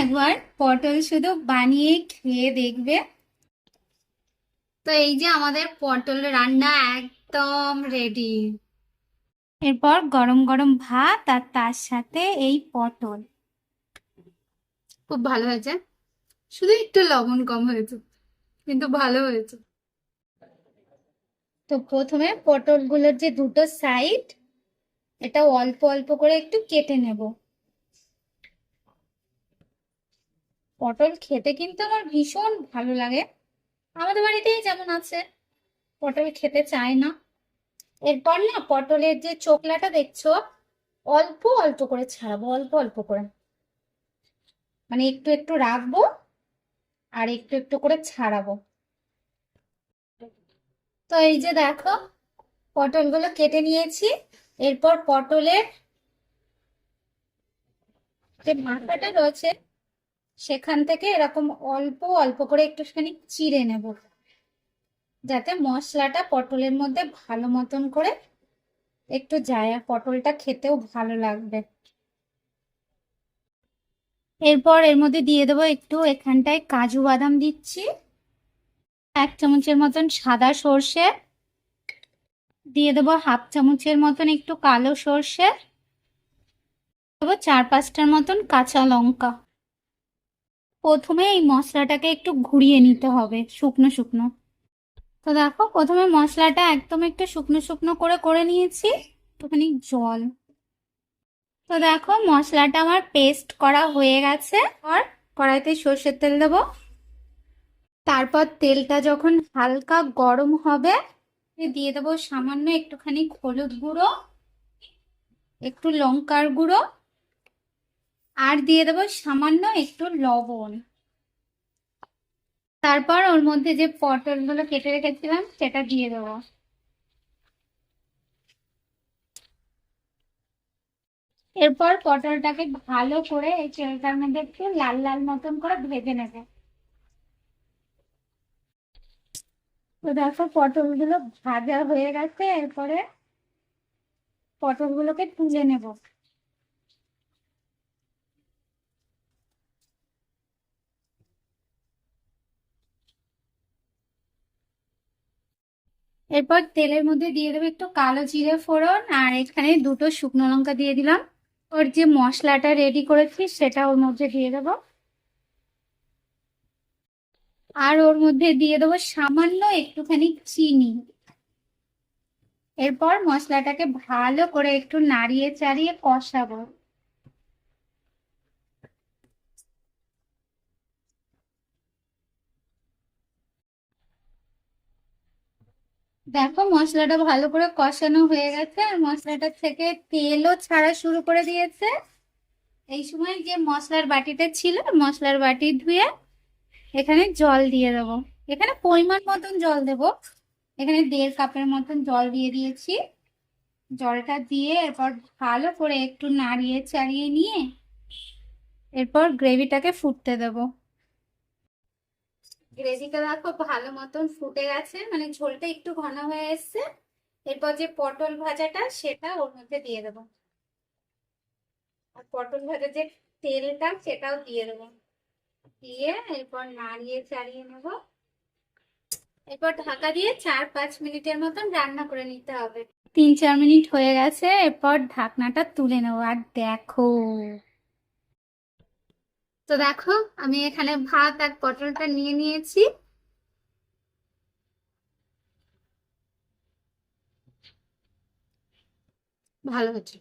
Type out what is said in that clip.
একবার পটল শুধু বানিয়ে খেয়ে দেখবে। তো এই যে আমাদের পটল রান্না একদম রেডি। এরপর গরম গরম ভাত আর তার সাথে এই পটল। খুব ভালো হয়েছে, শুধু একটু লবণ কম হয়েছে, কিন্তু ভালো হয়েছে। তো প্রথমে পটলগুলোর যে দুটো সাইড, এটা অল্প অল্প করে একটু কেটে নেব। পটল খেতে কিন্তু আমার ভীষণ ভালো লাগে, আমাদের বাড়িতেই যেমন আছে পটল খেতে চায় না। এরপর না পটলের যে চোকলাটা দেখছো, অল্প অল্প করে ছাড়াবো, অল্প অল্প করে, মানে একটু একটু রাখবো আর একটু একটু করে ছাড়াবো। তো এই যে দেখো পটলগুলো কেটে নিয়েছি। এরপর পটলের যে মাথাটা রয়েছে সেখান থেকে এরকম অল্প অল্প করে একটুখানি চিড়ে নেব, যাতে মশলাটা পটলের মধ্যে ভালো মতন করে একটু যায় আর পটলটা খেতেও ভালো লাগবে। এরপর এর মধ্যে দিয়ে দেবো একটু, এখানটায় কাজু বাদাম দিচ্ছি, 1 চামচের মতন সাদা সর্ষে দিয়ে দেবো, 1/2 চামচের মতন একটু কালো সর্ষে দেবো, 4-5টার মতন কাঁচা লঙ্কা। প্রথমে এই মশলাটাকে একটু ঘুরিয়ে নিতে হবে শুকনো শুকনো। তো দেখো প্রথমে মশলাটা একদম একটু শুকনো শুকনো করে করে নিয়েছি, একটুখানি জল। তো দেখো মশলাটা আমার পেস্ট করা হয়ে গেছে। আর কড়াইতে সর্ষের তেল দেবো, তারপর তেলটা যখন হালকা গরম হবে দিয়ে দেবো সামান্য একটুখানি হলুদ গুঁড়ো, একটু লঙ্কার গুঁড়ো, আর দিয়ে দেবো সামান্য একটু লবণ। তারপর ওর মধ্যে যে পটলগুলো কেটে রেখেছিলাম সেটা দিয়ে দেবো। এরপর পটলটাকে ভালো করে এই তেলটার মধ্যে একটু লাল লাল মতন করে ভেজে নেবে। তো দেখো পটলগুলো ভাজা হয়ে গেছে, এরপরে পটলগুলোকে তুলে নেব। এরপর তেলের মধ্যে দিয়ে দেবো একটু কালো জিরে ফোড়ন, আর এখানে 2টো শুকনো লঙ্কা দিয়ে দিলাম। ওর যে মশলাটা রেডি করেছি সেটা ওর মধ্যে দিয়ে দেবো, আর ওর মধ্যে দিয়ে দেবো সামান্য একটুখানি চিনি। এরপর মশলাটাকে ভালো করে একটু নাড়িয়ে চাড়িয়ে কষাবো। দেখো মশলাটা ভালো করে কষানো হয়ে গেছে আর মশলাটা থেকে তেলও ছাড়া শুরু করে দিয়েছে। এই সময় যে মশলার বাটিটা ছিল, মশলার বাটি ধুয়ে এখানে জল দিয়ে দেবো। এখানে পরিমাণ মতন জল দেবো, এখানে 1.5 কাপের মতন জল দিয়ে দিয়েছি। জলটা দিয়ে এরপর ভালো করে একটু নাড়িয়ে চাড়িয়ে নিয়ে এরপর গ্রেভিটাকে ফুটতে দেবো। গ্রেভিটা দেখো ভালো মতন ফুটে গেছে, মানে ঝোলটা একটু ঘন হয়ে এসছে। এরপর যে পটল ভাজাটা সেটা ওর মধ্যে দিয়ে দেবো, আর পটল ভাজার যে তেলটা সেটাও দিয়ে দেবো। দিয়ে এরপর নাড়িয়ে চাড়িয়ে নেবো। এরপর ঢাকা দিয়ে 4-5 মিনিটের মতন রান্না করে নিতে হবে। 3-4 মিনিট হয়ে গেছে, এরপর ঢাকনাটা তুলে নেবো। আর দেখো, তো দেখো আমি এখানে ভাত আর পটলটা নিয়ে নিয়েছি। ভালো হচ্ছে।